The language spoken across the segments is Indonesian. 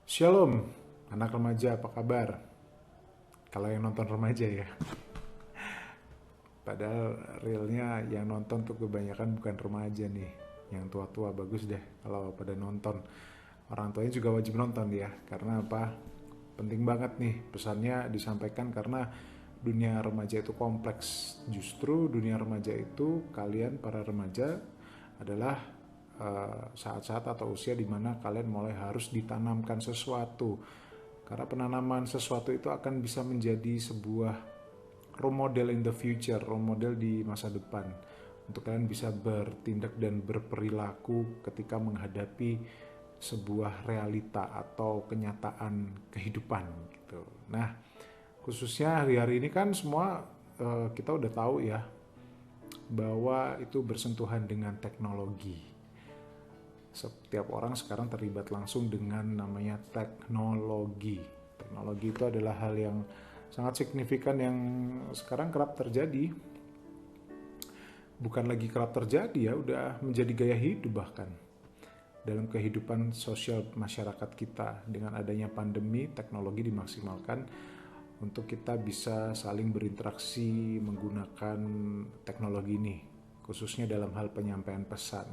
Shalom, anak remaja apa kabar? Kalau yang nonton remaja ya. Padahal realnya yang nonton tuh kebanyakan bukan remaja nih. Yang tua-tua bagus deh kalau pada nonton. Orang tuanya juga wajib nonton ya. Karena apa? Penting banget nih pesannya disampaikan karena dunia remaja itu kompleks. Justru dunia remaja itu kalian para remaja adalah saat-saat atau usia di mana kalian mulai harus ditanamkan sesuatu. Karena penanaman sesuatu itu akan bisa menjadi sebuah role model in the future, role model di masa depan. Untuk kalian bisa bertindak dan berperilaku ketika menghadapi sebuah realita atau kenyataan kehidupan gitu. Nah, khususnya hari-hari ini kan semua kita udah tahu ya bahwa itu bersentuhan dengan teknologi. Setiap orang sekarang terlibat langsung dengan namanya teknologi. Teknologi itu adalah hal yang sangat signifikan yang sekarang kerap terjadi. Bukan lagi kerap terjadi ya, udah menjadi gaya hidup bahkan. Dalam kehidupan sosial masyarakat kita, dengan adanya pandemi, teknologi dimaksimalkan untuk kita bisa saling berinteraksi menggunakan teknologi ini, khususnya dalam hal penyampaian pesan.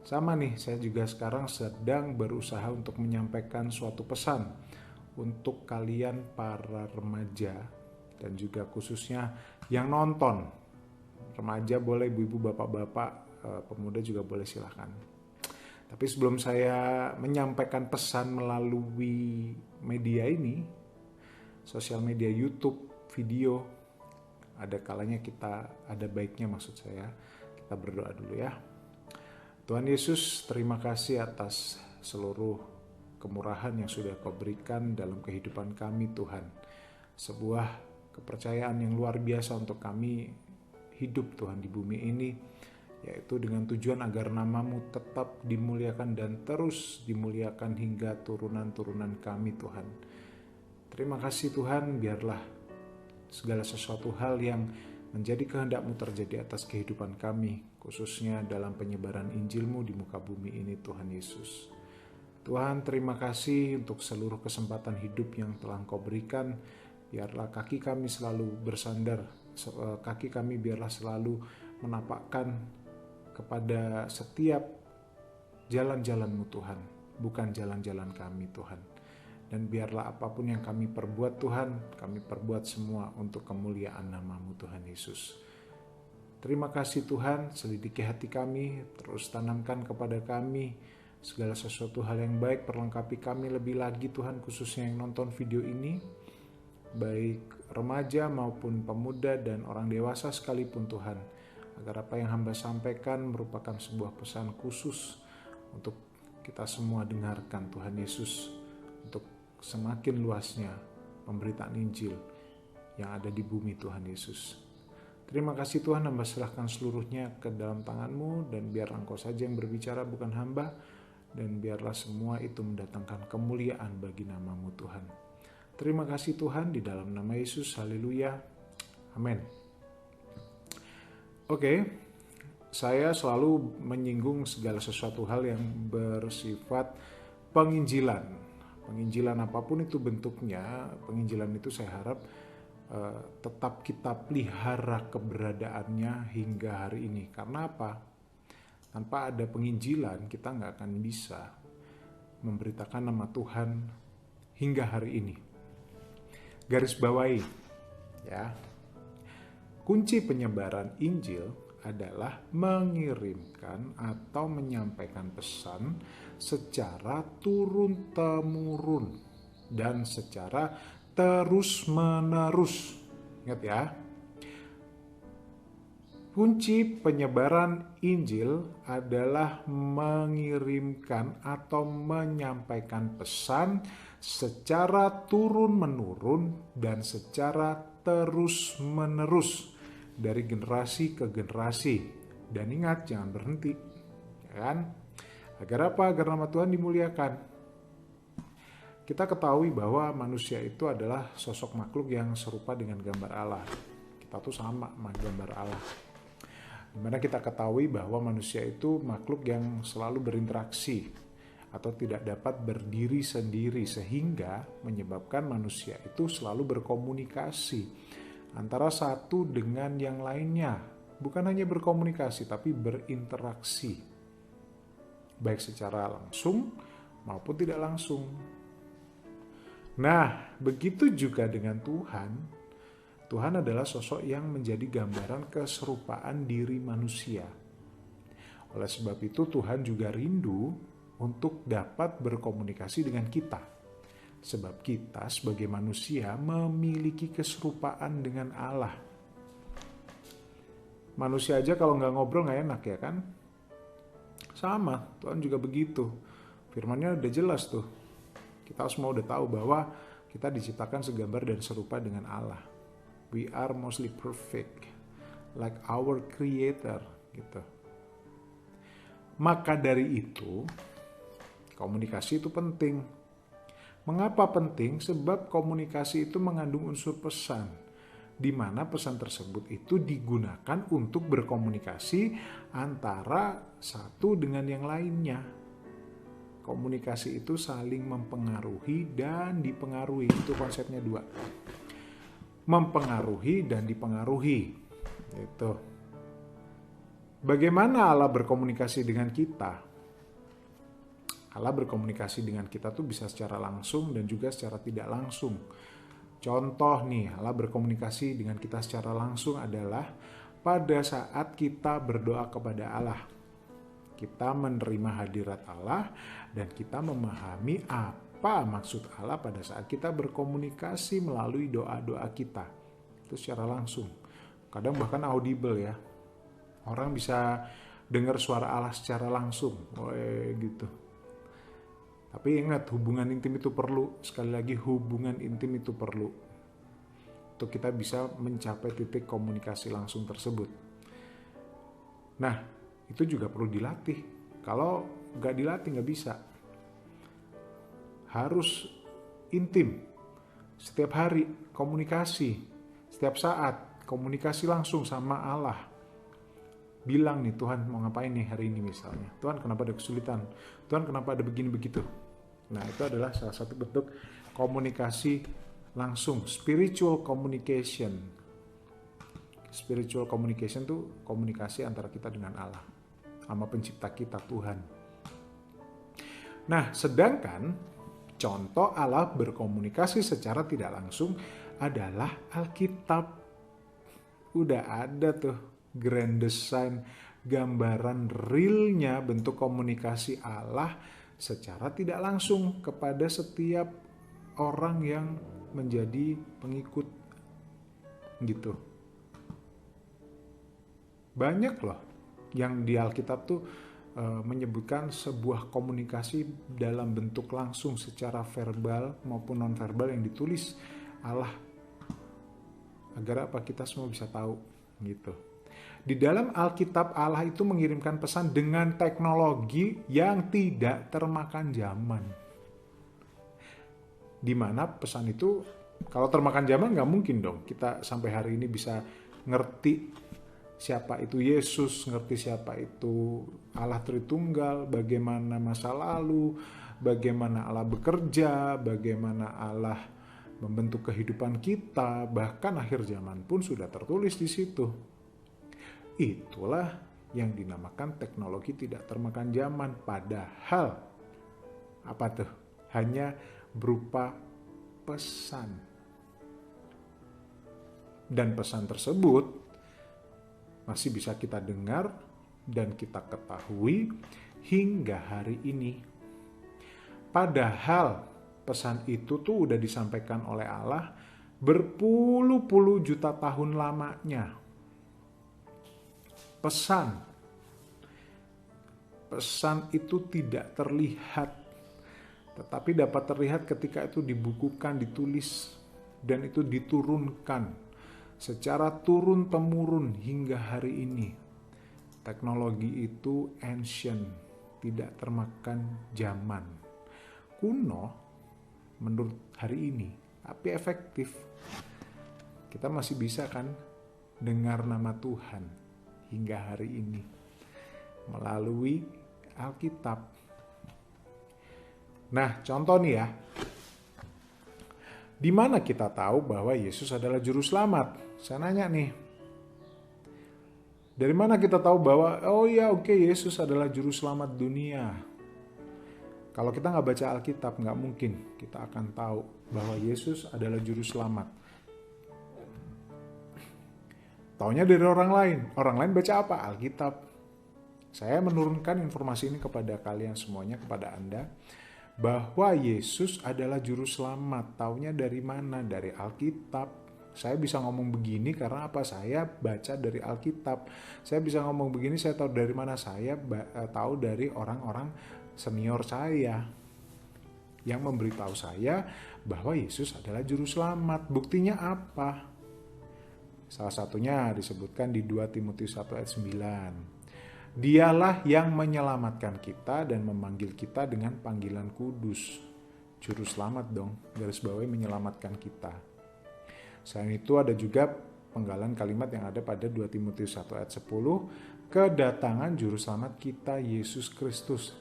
Sama nih, saya juga sekarang sedang berusaha untuk menyampaikan suatu pesan untuk kalian para remaja dan juga khususnya yang nonton. Remaja boleh, ibu-ibu, bapak-bapak, pemuda juga boleh, silahkan. Tapi sebelum saya menyampaikan pesan melalui media ini, sosial media YouTube, video, ada kalanya ada baiknya maksud saya, kita berdoa dulu ya. Tuhan Yesus, terima kasih atas seluruh kemurahan yang sudah Kau berikan dalam kehidupan kami Tuhan. Sebuah kepercayaan yang luar biasa untuk kami hidup Tuhan di bumi ini, yaitu dengan tujuan agar nama-Mu tetap dimuliakan dan terus dimuliakan hingga turunan-turunan kami Tuhan. Terima kasih Tuhan, biarlah segala sesuatu hal yang menjadi kehendak-Mu terjadi atas kehidupan kami, khususnya dalam penyebaran Injil-Mu di muka bumi ini Tuhan Yesus. Tuhan, terima kasih untuk seluruh kesempatan hidup yang telah Engkau berikan. Biarlah kaki kami selalu bersandar, kaki kami biarlah selalu menapakkan kepada setiap jalan-jalan-Mu Tuhan, bukan jalan-jalan kami Tuhan. Dan biarlah apapun yang kami perbuat Tuhan, kami perbuat semua untuk kemuliaan nama-Mu Tuhan Yesus. Terima kasih Tuhan, selidiki hati kami, terus tanamkan kepada kami segala sesuatu hal yang baik, perlengkapi kami lebih lagi Tuhan, khususnya yang nonton video ini, baik remaja maupun pemuda dan orang dewasa sekalipun Tuhan, agar apa yang hamba sampaikan merupakan sebuah pesan khusus untuk kita semua dengarkan Tuhan Yesus, untuk semakin luasnya pemberitaan Injil yang ada di bumi Tuhan Yesus. Terima kasih Tuhan, hamba serahkan seluruhnya ke dalam tangan-Mu, dan biar Engkau saja yang berbicara bukan hamba, dan biarlah semua itu mendatangkan kemuliaan bagi nama-Mu Tuhan. Terima kasih Tuhan, di dalam nama Yesus, haleluya, amin. Oke, saya selalu menyinggung segala sesuatu hal yang bersifat penginjilan. Penginjilan apapun itu bentuknya, penginjilan itu saya harap tetap kita pelihara keberadaannya hingga hari ini. Karena apa? Tanpa ada penginjilan kita nggak akan bisa memberitakan nama Tuhan hingga hari ini. Garis bawahi ya. Kunci penyebaran Injil adalah mengirimkan atau menyampaikan pesan secara turun-temurun dan secara terus-menerus. Ingat ya, kunci penyebaran Injil adalah mengirimkan atau menyampaikan pesan secara turun-menurun dan secara terus-menerus dari generasi ke generasi. Dan ingat, jangan berhenti, ya kan? Agar apa? Agar nama Tuhan dimuliakan. Kita ketahui bahwa manusia itu adalah sosok makhluk yang serupa dengan gambar Allah. Kita tuh sama gambar Allah. Dimana kita ketahui bahwa manusia itu makhluk yang selalu berinteraksi atau tidak dapat berdiri sendiri, sehingga menyebabkan manusia itu selalu berkomunikasi antara satu dengan yang lainnya. Bukan hanya berkomunikasi, tapi berinteraksi, baik secara langsung maupun tidak langsung. Nah, begitu juga dengan Tuhan. Tuhan adalah sosok yang menjadi gambaran keserupaan diri manusia. Oleh sebab itu, Tuhan juga rindu untuk dapat berkomunikasi dengan kita. Sebab kita sebagai manusia memiliki keserupaan dengan Allah. Manusia aja kalau nggak ngobrol nggak enak, ya kan? Sama, Tuhan juga begitu. Firman-Nya udah jelas tuh. Kita semua udah tahu bahwa kita diciptakan segambar dan serupa dengan Allah. We are mostly perfect, like our Creator, gitu. Maka dari itu, komunikasi itu penting. Mengapa penting? Sebab komunikasi itu mengandung unsur pesan, di mana pesan tersebut itu digunakan untuk berkomunikasi antara satu dengan yang lainnya. Komunikasi itu saling mempengaruhi dan dipengaruhi. Itu konsepnya dua. Mempengaruhi dan dipengaruhi. Itu. Bagaimana Allah berkomunikasi dengan kita? Allah berkomunikasi dengan kita tuh bisa secara langsung dan juga secara tidak langsung. Contoh nih, Allah berkomunikasi dengan kita secara langsung adalah pada saat kita berdoa kepada Allah. Kita menerima hadirat Allah dan kita memahami apa maksud Allah pada saat kita berkomunikasi melalui doa-doa kita. Itu secara langsung. Kadang bahkan audible ya. Orang bisa dengar suara Allah secara langsung. Gitu. Tapi ingat, hubungan intim itu perlu. Sekali lagi, hubungan intim itu perlu. Untuk kita bisa mencapai titik komunikasi langsung tersebut. Nah, itu juga perlu dilatih. Kalau nggak dilatih, nggak bisa. Harus intim. Setiap hari, komunikasi. Setiap saat, komunikasi langsung sama Allah. Bilang nih, Tuhan mau ngapain nih hari ini misalnya. Tuhan kenapa ada kesulitan. Tuhan kenapa ada begini begitu. Nah, itu adalah salah satu bentuk komunikasi langsung. Spiritual communication. Spiritual communication itu komunikasi antara kita dengan Allah. Sama pencipta kita, Tuhan. Nah, sedangkan contoh Allah berkomunikasi secara tidak langsung adalah Alkitab. Udah ada tuh grand design, gambaran realnya bentuk komunikasi Allah secara tidak langsung kepada setiap orang yang menjadi pengikut gitu. Banyak loh yang di Alkitab tuh menyebutkan sebuah komunikasi dalam bentuk langsung secara verbal maupun non-verbal yang ditulis Allah. Agar apa? Kita semua bisa tahu gitu. Di dalam Alkitab, Allah itu mengirimkan pesan dengan teknologi yang tidak termakan zaman. Di mana pesan itu, kalau termakan zaman nggak mungkin dong kita sampai hari ini bisa ngerti siapa itu Yesus, ngerti siapa itu Allah Tritunggal, bagaimana masa lalu, bagaimana Allah bekerja, bagaimana Allah membentuk kehidupan kita, bahkan akhir zaman pun sudah tertulis di situ. Itulah yang dinamakan teknologi tidak termakan zaman. Padahal apa tuh? Hanya berupa pesan. Dan pesan tersebut masih bisa kita dengar dan kita ketahui hingga hari ini. Padahal pesan itu tuh udah disampaikan oleh Allah berpuluh-puluh juta tahun lamanya. Pesan itu tidak terlihat, tetapi dapat terlihat ketika itu dibukukan, ditulis, dan itu diturunkan secara turun-temurun hingga hari ini. Teknologi itu ancient, tidak termakan zaman. Kuno menurut hari ini, tapi efektif. Kita masih bisa kan dengar nama Tuhan hingga hari ini melalui Alkitab. Nah, contoh nih ya. Di mana kita tahu bahwa Yesus adalah juru selamat? Saya nanya nih. Dari mana kita tahu bahwa oh ya oke, Yesus adalah juru selamat dunia? Kalau kita nggak baca Alkitab, nggak mungkin kita akan tahu bahwa Yesus adalah juru selamat. Taunya dari orang lain. Orang lain baca apa? Alkitab. Saya menurunkan informasi ini kepada kalian semuanya, kepada Anda, bahwa Yesus adalah juru selamat. Taunya dari mana? Dari Alkitab. Saya bisa ngomong begini karena apa? Saya baca dari Alkitab. Saya bisa ngomong begini, saya tahu dari mana? Saya tahu dari orang-orang senior saya yang memberitahu saya bahwa Yesus adalah juru selamat. Buktinya apa? Salah satunya disebutkan di 2 Timotius 1 ayat 9. Dialah yang menyelamatkan kita dan memanggil kita dengan panggilan kudus. Juru selamat dong, garis bawahi menyelamatkan kita. Selain itu ada juga penggalan kalimat yang ada pada 2 Timotius 1 ayat 10. Kedatangan juru selamat kita Yesus Kristus.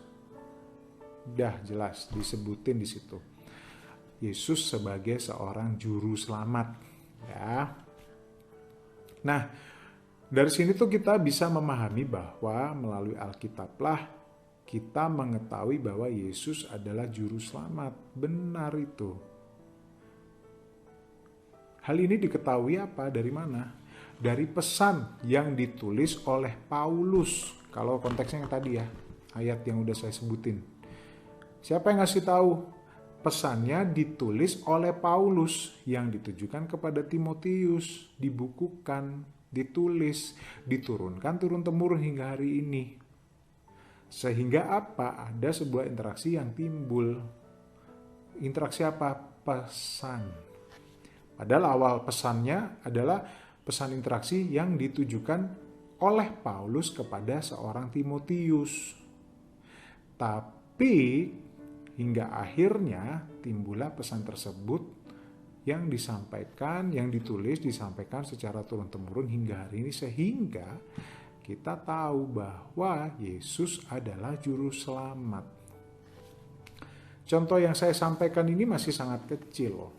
Dah jelas disebutin di situ. Yesus sebagai seorang juru selamat. Ya. Nah, dari sini tuh kita bisa memahami bahwa melalui Alkitablah kita mengetahui bahwa Yesus adalah juru selamat. Benar itu. Hal ini diketahui apa? Dari mana? Dari pesan yang ditulis oleh Paulus. Kalau konteksnya yang tadi ya, ayat yang udah saya sebutin. Siapa yang ngasih tahu? Pesannya ditulis oleh Paulus yang ditujukan kepada Timotius, dibukukan, ditulis, diturunkan turun-temurun hingga hari ini. Sehingga apa? Ada sebuah interaksi yang timbul. Interaksi apa? Pesan. Padahal awal pesannya adalah pesan interaksi yang ditujukan oleh Paulus kepada seorang Timotius. Tapi hingga akhirnya timbullah pesan tersebut yang disampaikan, yang ditulis, disampaikan secara turun-temurun hingga hari ini, sehingga kita tahu bahwa Yesus adalah juru selamat. Contoh yang saya sampaikan ini masih sangat kecil loh.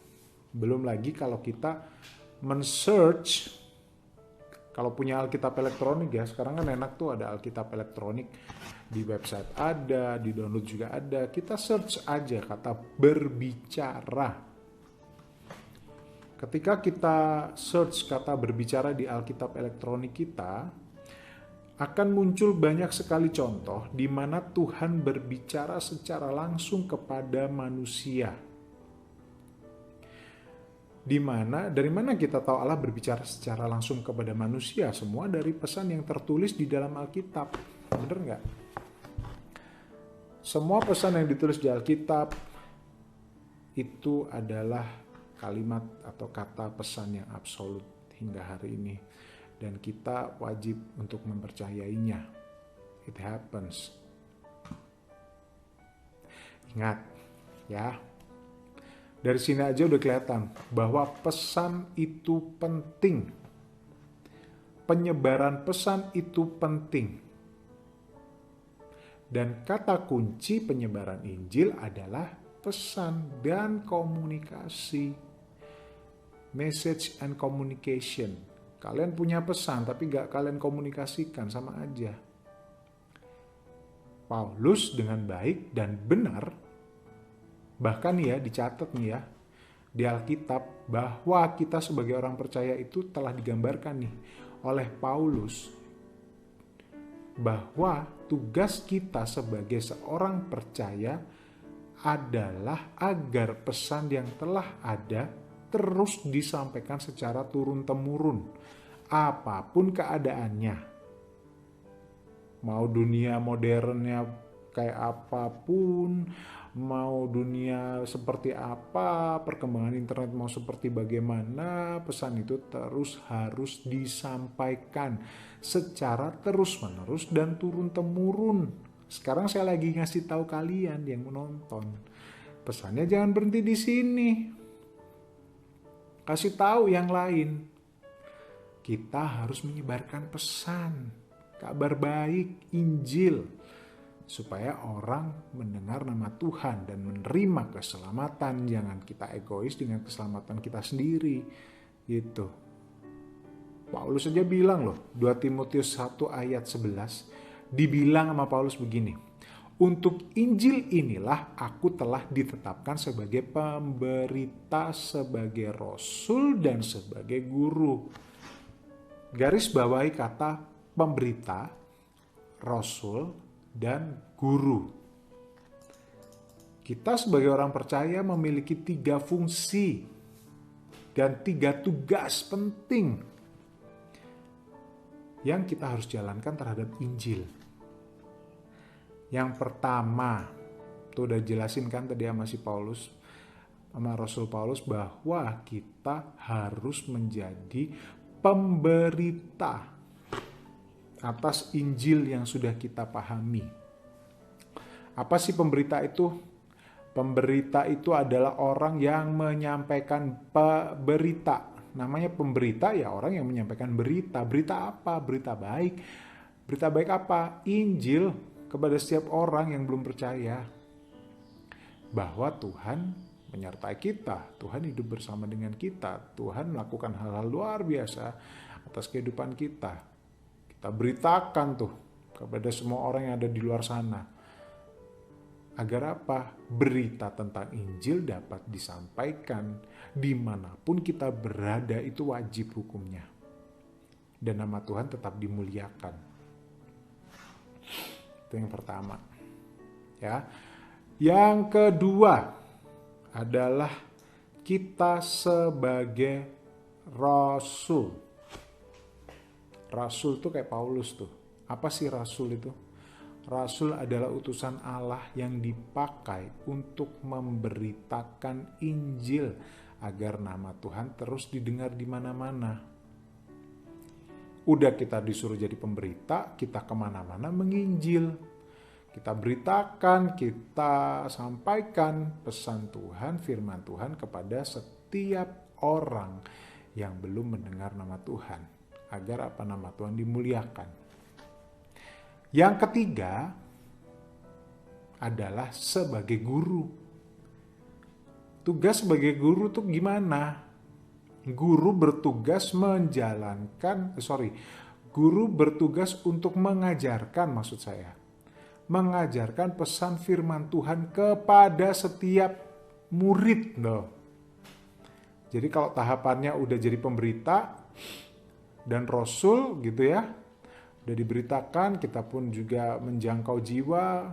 Belum lagi kalau kita men-search, kalau punya Alkitab elektronik ya, sekarang kan enak tuh ada Alkitab elektronik. Di website ada, di download juga ada. Kita search aja kata berbicara. Ketika kita search kata berbicara di Alkitab elektronik kita, akan muncul banyak sekali contoh di mana Tuhan berbicara secara langsung kepada manusia. Dari mana kita tahu Allah berbicara secara langsung kepada manusia? Semua dari pesan yang tertulis di dalam Alkitab. Bener nggak? Semua pesan yang ditulis di Alkitab itu adalah kalimat atau kata pesan yang absolut hingga hari ini. Dan kita wajib untuk mempercayainya. It happens. Ingat, ya. Dari sini aja udah kelihatan bahwa pesan itu penting. Penyebaran pesan itu penting. Dan kata kunci penyebaran Injil adalah pesan dan komunikasi. Message and communication. Kalian punya pesan tapi gak kalian komunikasikan, sama aja. Paulus dengan baik dan benar, bahkan ya dicatat nih ya, di Alkitab bahwa kita sebagai orang percaya itu telah digambarkan nih oleh Paulus bahwa tugas kita sebagai seorang percaya adalah agar pesan yang telah ada terus disampaikan secara turun-temurun, apapun keadaannya. Mau dunia modernnya kayak apapun, mau dunia seperti apa, perkembangan internet mau seperti bagaimana, pesan itu terus harus disampaikan secara terus-menerus dan turun-temurun. Sekarang saya lagi ngasih tahu kalian yang menonton. Pesannya jangan berhenti di sini. Kasih tahu yang lain. Kita harus menyebarkan pesan, kabar baik, Injil. supaya orang mendengar nama Tuhan dan menerima keselamatan. Jangan kita egois dengan keselamatan kita sendiri, gitu. Paulus saja bilang loh, 2 Timotius 1 ayat 11, dibilang sama Paulus begini, untuk Injil inilah aku telah ditetapkan sebagai pemberita, sebagai rasul, dan sebagai guru. Garis bawahi kata pemberita, rasul, dan guru. Kita sebagai orang percaya memiliki 3 fungsi dan 3 tugas penting yang kita harus jalankan terhadap Injil. Yang pertama, tuh udah jelasin kan tadi sama si Paulus, sama Rasul Paulus, bahwa kita harus menjadi pemberita atas Injil yang sudah kita pahami. Apa sih pemberita itu? Pemberita itu adalah orang yang menyampaikan berita. Namanya pemberita ya orang yang menyampaikan berita. Berita apa? Berita baik. Berita baik apa? Injil kepada setiap orang yang belum percaya. Bahwa Tuhan menyertai kita. Tuhan hidup bersama dengan kita. Tuhan melakukan hal-hal luar biasa atas kehidupan kita. Kita beritakan tuh kepada semua orang yang ada di luar sana. Agar apa? Berita tentang Injil dapat disampaikan dimanapun kita berada, itu wajib hukumnya. Dan nama Tuhan tetap dimuliakan. Itu yang pertama. Ya. Yang kedua adalah kita sebagai rasul. Rasul tuh kayak Paulus tuh. Apa sih rasul itu? Rasul adalah utusan Allah yang dipakai untuk memberitakan Injil agar nama Tuhan terus didengar di mana-mana. Udah kita disuruh jadi pemberita, kita kemana-mana menginjil. Kita beritakan, kita sampaikan pesan Tuhan, firman Tuhan kepada setiap orang yang belum mendengar nama Tuhan. Agar apa, nama Tuhan dimuliakan. Yang ketiga adalah sebagai guru. Tugas sebagai guru tuh gimana? Guru bertugas guru bertugas untuk mengajarkan, maksud saya. Mengajarkan pesan firman Tuhan kepada setiap murid loh. Jadi kalau tahapannya udah jadi pemberita dan rasul gitu ya, udah diberitakan, kita pun juga menjangkau jiwa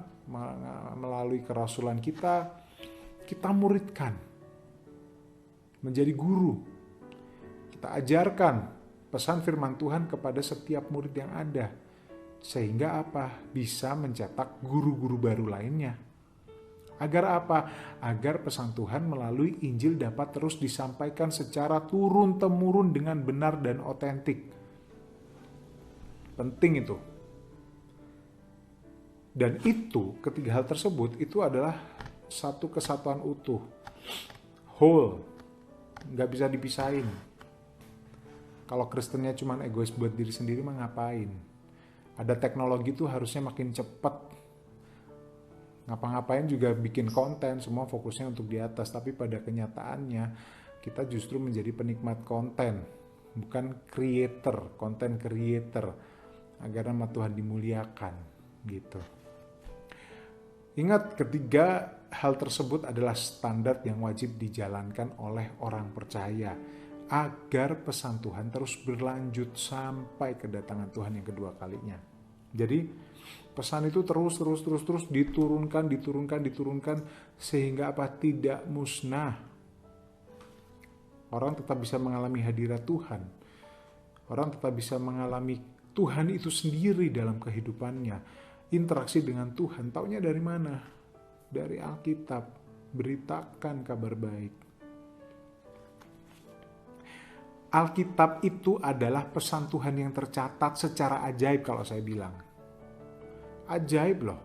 melalui kerasulan kita muridkan menjadi guru. Kita ajarkan pesan firman Tuhan kepada setiap murid yang ada, sehingga apa? Bisa mencetak guru-guru baru lainnya. Agar apa? Agar pesan Tuhan melalui Injil dapat terus disampaikan secara turun-temurun dengan benar dan otentik. Penting itu. Dan itu, ketiga hal tersebut, itu adalah satu kesatuan utuh. Whole. Nggak bisa dipisahin. Kalau Kristennya cuma egois buat diri sendiri, mah ngapain? Ada teknologi tuh harusnya makin cepat. Ngapa-ngapain juga bikin konten, semua fokusnya untuk di atas. Tapi pada kenyataannya kita justru menjadi penikmat konten, bukan creator, content creator, agar nama Tuhan dimuliakan gitu. Ingat, ketiga hal tersebut adalah standar yang wajib dijalankan oleh orang percaya agar pesan Tuhan terus berlanjut sampai kedatangan Tuhan yang kedua kalinya. Jadi pesan itu terus diturunkan sehingga apa? Tidak musnah. Orang tetap bisa mengalami hadirat Tuhan. Orang tetap bisa mengalami Tuhan itu sendiri dalam kehidupannya. Interaksi dengan Tuhan, taunya dari mana? Dari Alkitab. Beritakan kabar baik. Alkitab itu adalah pesan Tuhan yang tercatat secara ajaib kalau saya bilang. Ajaib loh.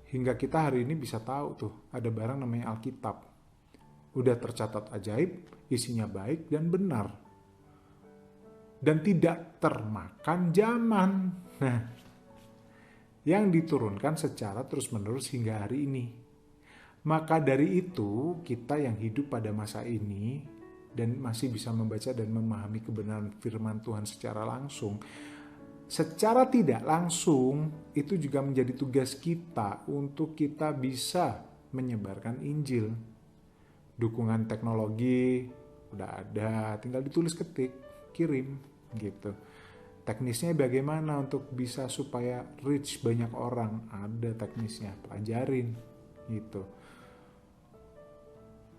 Hingga kita hari ini bisa tahu tuh, ada barang namanya Alkitab. Udah tercatat ajaib, isinya baik dan benar. Dan tidak termakan zaman. Nah, yang diturunkan secara terus-menerus hingga hari ini. Maka dari itu, kita yang hidup pada masa ini dan masih bisa membaca dan memahami kebenaran firman Tuhan secara langsung, secara tidak langsung itu juga menjadi tugas kita untuk kita bisa menyebarkan Injil. Dukungan teknologi udah ada, tinggal ditulis ketik, kirim gitu. Teknisnya bagaimana untuk bisa supaya reach banyak orang? Ada teknisnya, pelajarin gitu.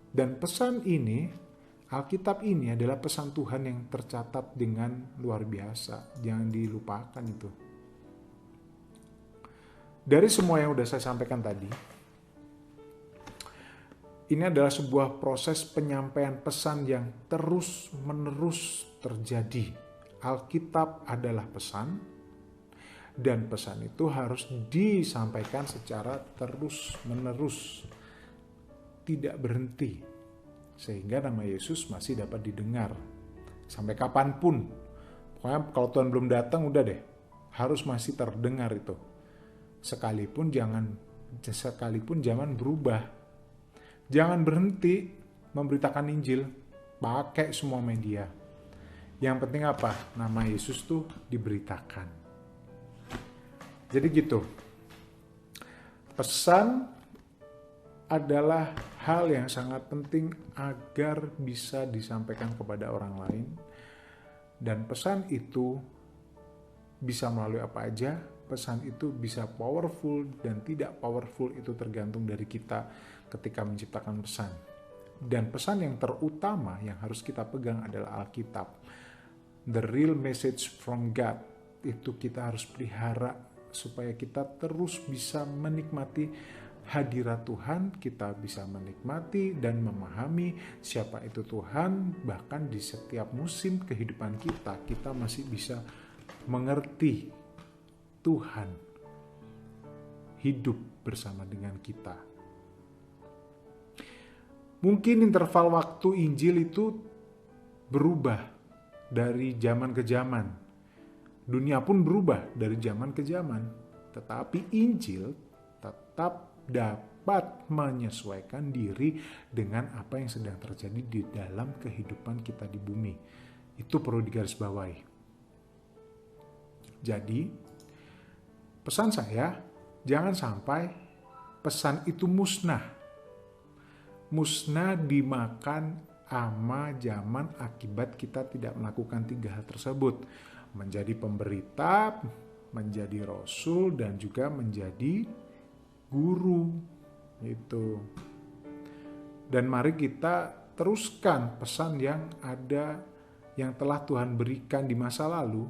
Dan pesan ini, Alkitab ini adalah pesan Tuhan yang tercatat dengan luar biasa. Jangan dilupakan itu. Dari semua yang udah saya sampaikan tadi, ini adalah sebuah proses penyampaian pesan yang terus-menerus terjadi. Alkitab adalah pesan, dan pesan itu harus disampaikan secara terus-menerus, tidak berhenti, sehingga nama Yesus masih dapat didengar sampai kapanpun. Pokoknya kalau Tuhan belum datang, udah deh, harus masih terdengar itu. Sekalipun zaman berubah, jangan berhenti memberitakan Injil, pakai semua media. Yang penting apa? Nama Yesus tuh diberitakan. Jadi gitu. Pesan adalah hal yang sangat penting agar bisa disampaikan kepada orang lain. Dan pesan itu bisa melalui apa aja. Pesan itu bisa powerful dan tidak powerful, itu tergantung dari kita ketika menciptakan pesan. Dan pesan yang terutama yang harus kita pegang adalah Alkitab. The real message from God. Itu kita harus pelihara supaya kita terus bisa menikmati hadirat Tuhan, kita bisa menikmati dan memahami siapa itu Tuhan. Bahkan di setiap musim kehidupan kita masih bisa mengerti Tuhan hidup bersama dengan kita. Mungkin interval waktu Injil itu berubah dari zaman ke zaman. Dunia pun berubah dari zaman ke zaman. Tetapi Injil tetap dapat menyesuaikan diri dengan apa yang sedang terjadi di dalam kehidupan kita di bumi. Itu perlu digarisbawahi. Jadi, pesan saya, jangan sampai pesan itu musnah. Musnah dimakan ama zaman akibat kita tidak melakukan 3 hal tersebut. Menjadi pemberita, menjadi rasul, dan juga menjadi guru itu. Dan mari kita teruskan pesan yang ada, yang telah Tuhan berikan di masa lalu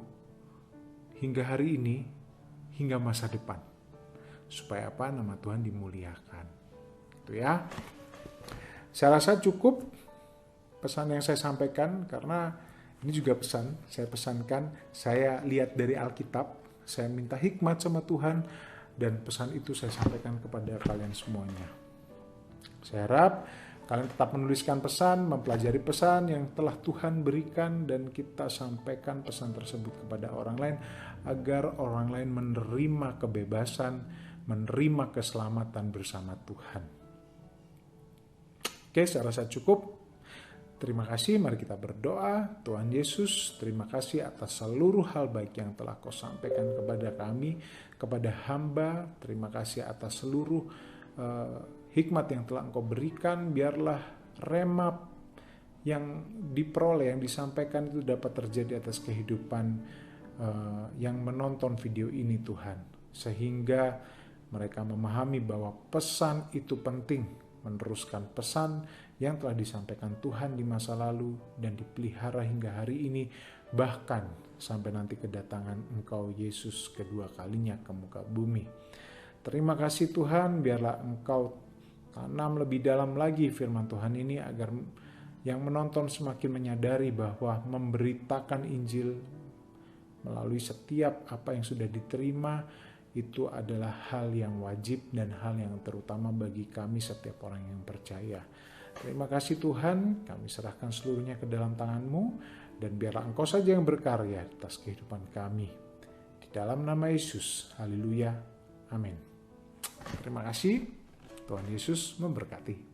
hingga hari ini, hingga masa depan, supaya apa? Nama Tuhan dimuliakan. Itu ya. Saya rasa cukup pesan yang saya sampaikan, karena ini juga pesan saya pesankan, saya lihat dari Alkitab, saya minta hikmat sama Tuhan, dan pesan itu saya sampaikan kepada kalian semuanya. Saya harap kalian tetap menuliskan pesan, mempelajari pesan yang telah Tuhan berikan, dan kita sampaikan pesan tersebut kepada orang lain, agar orang lain menerima kebebasan, menerima keselamatan bersama Tuhan. Oke, saya rasa cukup. Terima kasih, mari kita berdoa. Tuhan Yesus, terima kasih atas seluruh hal baik yang telah Kau sampaikan kepada kami, kepada hamba. Terima kasih atas seluruh hikmat yang telah Engkau berikan. Biarlah rema yang diperoleh, yang disampaikan itu dapat terjadi atas kehidupan yang menonton video ini, Tuhan. Sehingga mereka memahami bahwa pesan itu penting, meneruskan pesan yang telah disampaikan Tuhan di masa lalu dan dipelihara hingga hari ini, bahkan sampai nanti kedatangan Engkau Yesus kedua kalinya ke muka bumi. Terima kasih Tuhan, biarlah Engkau tanam lebih dalam lagi firman Tuhan ini, agar yang menonton semakin menyadari bahwa memberitakan Injil melalui setiap apa yang sudah diterima itu adalah hal yang wajib dan hal yang terutama bagi kami setiap orang yang percaya. Terima kasih Tuhan, kami serahkan seluruhnya ke dalam tangan-Mu, dan biarlah Engkau saja yang berkarya atas kehidupan kami. Di dalam nama Yesus, haleluya, Amin. Terima kasih. Tuhan Yesus memberkati.